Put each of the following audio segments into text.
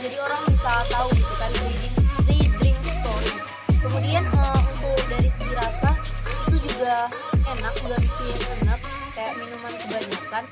jadi orang bisa tahu gitu kan, reading story. Kemudian untuk dari segi rasa itu juga enak, nggak bikin enak kayak minuman kebanyakan.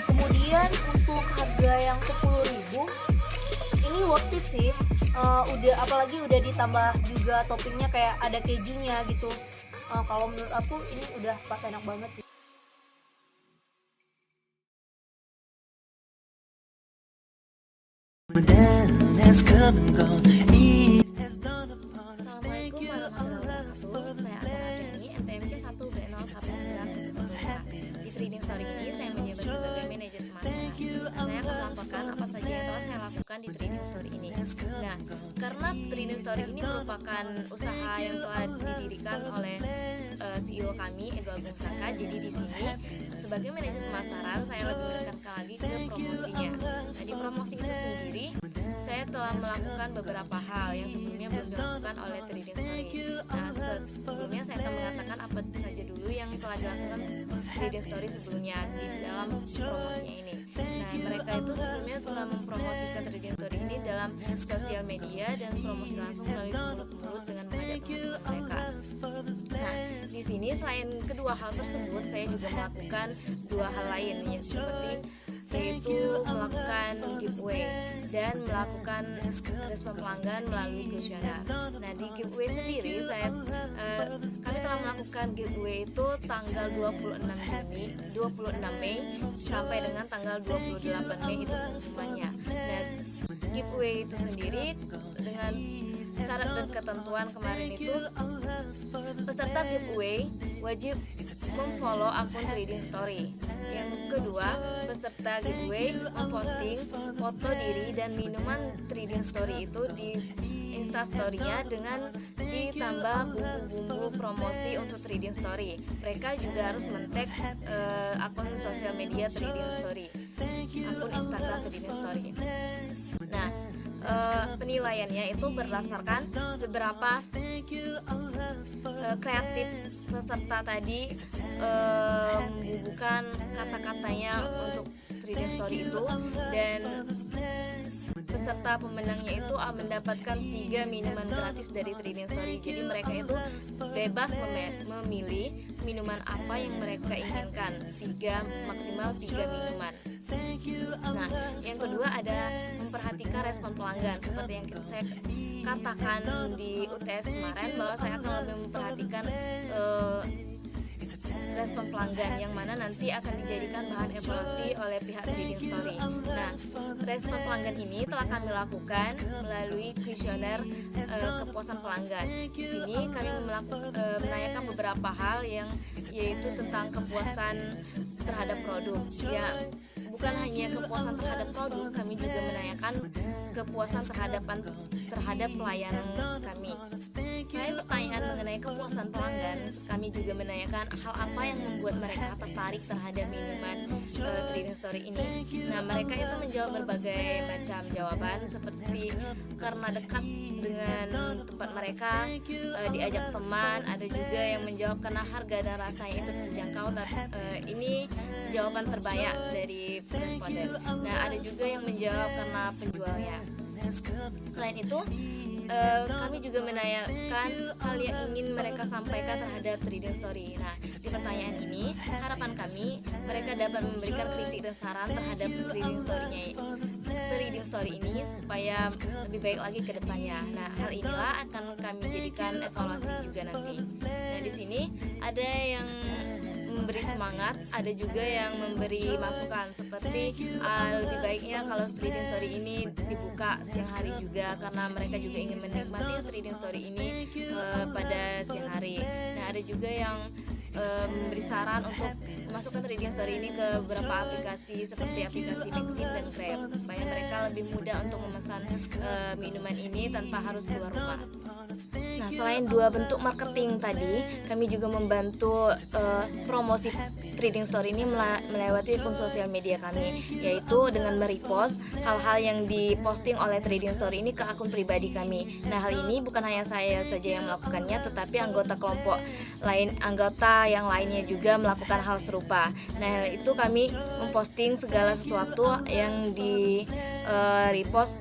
Kemudian untuk harga yang 10.000 ini worth it sih. Udah apalagi udah ditambah juga toppingnya kayak ada kejunya gitu. Kalau menurut aku ini udah pas enak banget sih. Assalamualaikum warahmatullahi wabarakatuh. Saya Ardani, NPMC 1B019115. Di Trading Story ini saya menjabat sebagai manajer pemasaran. Saya akan melaporkan apa saja yang telah saya lakukan di Trading Story ini. Nah, karena Trading Story ini merupakan usaha yang telah didirikan oleh CEO kami, Ego Agung Saka. Jadi di sini sebagai manajer pemasaran saya lebih menekankan lagi ke promosinya. Nah, di promosi itu sendiri saya telah melakukan beberapa hal yang sebelumnya belum dilakukan oleh Trading Story. Nah, sebelumnya saya akan mengatakan apa saja dulu yang telah dilakukan Trading Story sebelumnya di dalam promosinya ini. Nah, mereka itu sebelumnya telah mempromosikan Trading Story ini dalam sosial media dan promosi langsung melalui mulut ke mulut dengan mengajak teman-teman mereka. Nah, di sini selain kedua hal tersebut, saya juga melakukan dua hal lain ya, seperti yaitu melakukan giveaway dan melakukan respon pelanggan melalui kuesioner. Nah, di giveaway sendiri kami telah melakukan giveaway itu tanggal 26 Mei sampai dengan tanggal 28 Mei itu pengumumannya. Nah, giveaway itu sendiri dengan syarat dan ketentuan kemarin itu peserta giveaway wajib memfollow akun Trading Story. Yang kedua, peserta giveaway memposting foto diri dan minuman Trading Story itu di Instastory-nya dengan ditambah bumbu-bumbu promosi untuk Trading Story. Mereka juga harus men-tag akun sosial media Trading Story, akun Instagram Trading Story. Nah, penilaiannya itu berdasarkan seberapa kreatif peserta tadi membubuhkan kata-katanya untuk Trading Story itu, dan peserta pemenangnya itu mendapatkan 3 minuman gratis dari Trading Story. Jadi mereka itu bebas memilih minuman apa yang mereka inginkan, maksimal 3 minuman. Nah, yang kedua ada memperhatikan respon pelanggan. Seperti yang saya katakan di UTS kemarin, bahwa saya akan lebih memperhatikan respon pelanggan, yang mana nanti akan dijadikan bahan evaluasi oleh pihak Trading Story. Nah, respon pelanggan ini telah kami lakukan melalui kuesioner kepuasan pelanggan. Di sini kami menanyakan beberapa hal yaitu tentang kepuasan terhadap produk. Ya, bukan hanya kepuasan terhadap produk, kami juga menanyakan kepuasan terhadap pelayanan kami. Selain pertanyaan mengenai kepuasan pelanggan, kami juga menanyakan hal apa yang membuat mereka tertarik terhadap minuman Trading Story ini. Nah, mereka itu menjawab berbagai macam jawaban, seperti karena dekat dengan tempat mereka, diajak teman. Ada juga yang menjawab karena harga dan rasanya itu terjangkau. Ini jawaban terbanyak dari responden. Nah, ada juga yang menjawab karena penjualnya. Selain itu, kami juga menanyakan hal yang ingin mereka sampaikan terhadap Trading Story. Nah, di pertanyaan ini, harapan kami mereka dapat memberikan kritik dan saran terhadap Trading Story ini supaya lebih baik lagi ke depannya. Nah, hal inilah akan kami jadikan evaluasi juga nanti. Nah, di sini ada yang memberi semangat, ada juga yang memberi masukan, seperti lebih baiknya kalau Trading Story ini dibuka siang hari juga, karena mereka juga ingin menikmati Trading Story ini pada siang hari. Nah, ada juga yang memberi saran untuk memasukkan Trading Story ini ke beberapa aplikasi seperti aplikasi Maxim dan Grab, supaya mereka lebih mudah untuk memesan minuman ini tanpa harus keluar rumah. Nah, selain dua bentuk marketing tadi, kami juga membantu promosi Trading Story ini melewati akun sosial media kami, yaitu dengan merepost hal-hal yang diposting oleh Trading Story ini ke akun pribadi kami. Nah, hal ini bukan hanya saya saja yang melakukannya, tetapi anggota yang lainnya juga melakukan hal serupa. Nah, itu kami memposting segala sesuatu yang di repost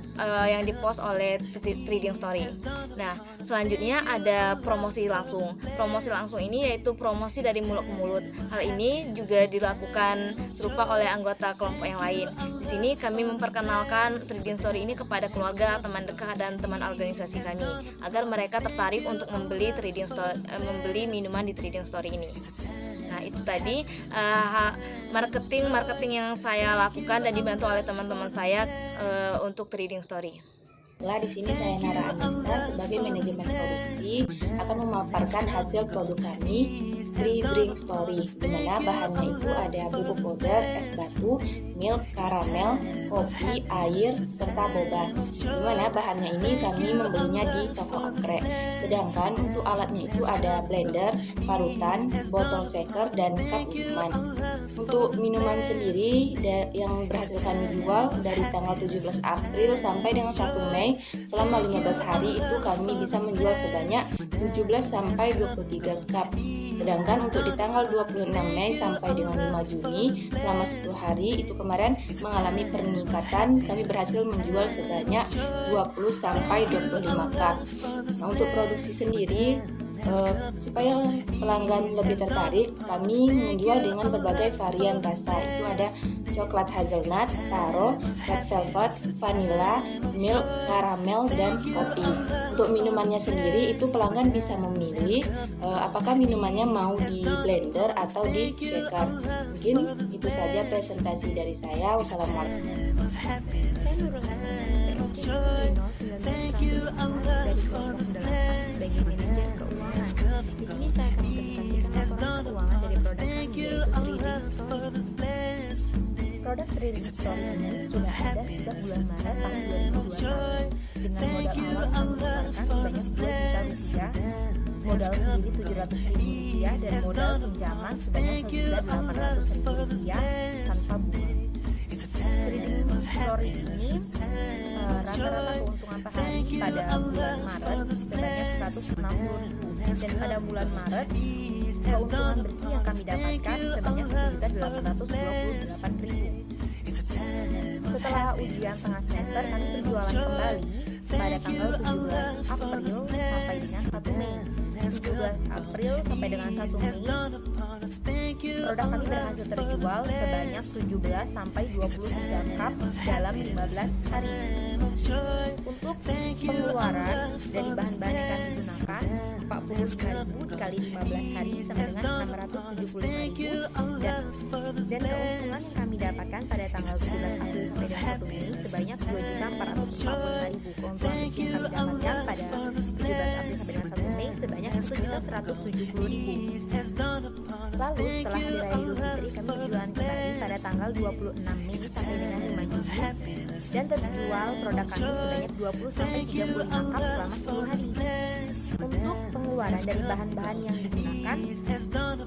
yang dipost oleh Trading Story. Nah, selanjutnya ada promosi langsung. Promosi langsung ini yaitu promosi dari mulut ke mulut. Hal ini juga dilakukan serupa oleh anggota kelompok yang lain. Di sini kami memperkenalkan Trading Story ini kepada keluarga, teman dekat, dan teman organisasi kami agar mereka tertarik untuk membeli membeli minuman di Trading Story ini. Nah, itu tadi marketing yang saya lakukan dan dibantu oleh teman-teman saya untuk Trading Story. Setelah di sini saya Nara Anista sebagai manajemen produksi akan memaparkan hasil produk kami Trading Story, di mana bahannya itu ada bubuk powder, es batu, milk, karamel, kopi, air, serta boba. Di mana bahannya ini kami membelinya di toko angkrek. Sedangkan untuk alatnya itu ada blender, parutan, botol shaker, dan cup minuman. Untuk minuman sendiri yang berhasil kami jual dari tanggal 17 April sampai dengan 1 Mei selama 15 hari itu kami bisa menjual sebanyak 17 sampai 23 cup. Sedangkan untuk di tanggal 26 Mei sampai dengan 5 Juni selama 10 hari itu kemarin mengalami peningkatan, kami berhasil menjual sebanyak 20 sampai 25 cup. Nah, untuk produksi sendiri supaya pelanggan lebih tertarik, kami menjual dengan berbagai varian rasa. Itu ada coklat hazelnut, taro, red velvet, vanilla, milk, karamel, dan kopi. Untuk minumannya sendiri itu pelanggan bisa memilih apakah minumannya mau di blender atau di shaker. Mungkin itu saja presentasi dari saya. Wassalamualaikum. Saya Nurul Hasanah, POC 19 dari kelompok 8 sebagai manajer keuangan. Di sini saya akan mempresentasikan laporan keuangan dari produk kami, yaitu Trading Story. Produk Trading Story ini sudah ada sejak bulan Maret tahun 2021 dengan modal awal kami keluarkan sebanyak 2 juta rupiah, modal sendiri 700 ribu rupiah, dan modal pinjaman sebanyak 1.800.000 rupiah tanpa bunga. Trading Story ini rata-rata keuntungan per hari pada bulan Maret sebanyak 160.000, dan pada bulan Maret keuntungan bersih yang kami dapatkan sebanyak 1.828.000. Setelah ujian tengah semester, kami berjualan kembali pada tanggal 17 April sampai dengan 1 Mei. 17 April sampai dengan 1 Mei, produk kami berhasil terjual sebanyak 17 sampai 23 cup dalam 15 hari. Untuk pengeluaran dari bahan-bahan yang kami gunakan, 45.000 dikali 15 hari sama dengan 675.000, dan keuntungan yang kami dapatkan pada tanggal 17 April sampai dengan 1 Mei sebanyak 2.445.000. Keuntungan bersih yang kami dapatkan pada 17 April sampai dengan 1 Mei sebanyak 1.170.000. Lalu setelah Hari Raya Idul Fitri, kami berjualan kembali pada tanggal 26 Mei sampai dengan 5 Juni, dan terjual produk kami sebanyak 20 sampai 35 cup selama 10 hari. Untuk pengeluaran dari bahan-bahan yang digunakan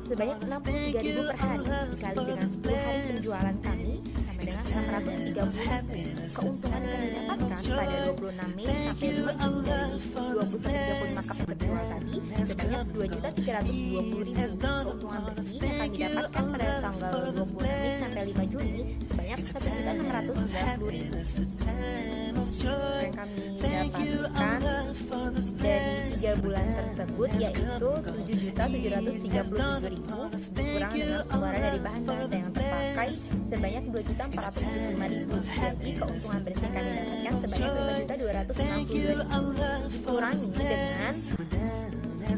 sebanyak 63.000 per hari dikali dengan 10 hari penjualan kami sampai dengan 630.000. Keuntungan yang kami dapatkan pada 26 Mei sampai 5 Juni dari 20 sampai 35 cup yang terjual tadi sebanyak 2.320.000. Keuntungan bersih yang kami dapatkan pada tanggal 26 Mei sampai 5 Juni sebanyak 1.690.000. Yang kami dapatkan dari 3 bulan tersebut yaitu 7.737.000 dikurang dengan pengeluaran dari bahan-bahan yang terpakai sebanyak 2.475.000. Jadi keuntungan bersih yang kami dapatkan sebanyak 5.262.000 dikurangi dengan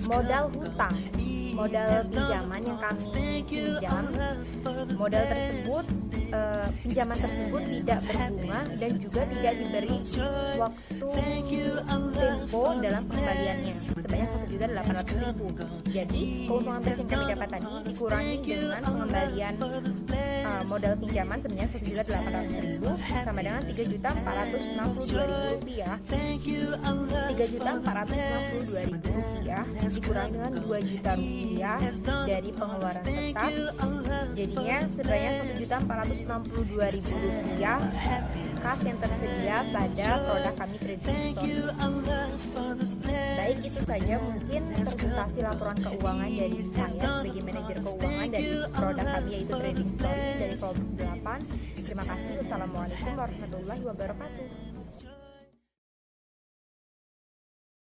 modal hutang, modal pinjaman yang kami pinjam. Modal tersebut, pinjaman tersebut tidak berbunga dan juga tidak diberi waktu tempo dalam pengembaliannya sebanyak 1.800.000. Jadi keuntungan bersih yang kami dapat tadi dikurangi dengan pengembalian modal pinjaman sebenarnya 1.800.000 sama dengan 3.462.000 rupiah. 3.462.000 rupiah dikurangi dengan 2 juta rupiah dari pengeluaran tetap, jadinya sebanyak 1.462.000 rupiah kas yang tersedia pada produk kami Trading Story. Baik, itu saja mungkin presentasi laporan keuangan dari saya sebagai manajer keuangan dari produk kami yaitu Trading Story dari kelompok 8. Terima kasih. Wassalamualaikum warahmatullahi wabarakatuh.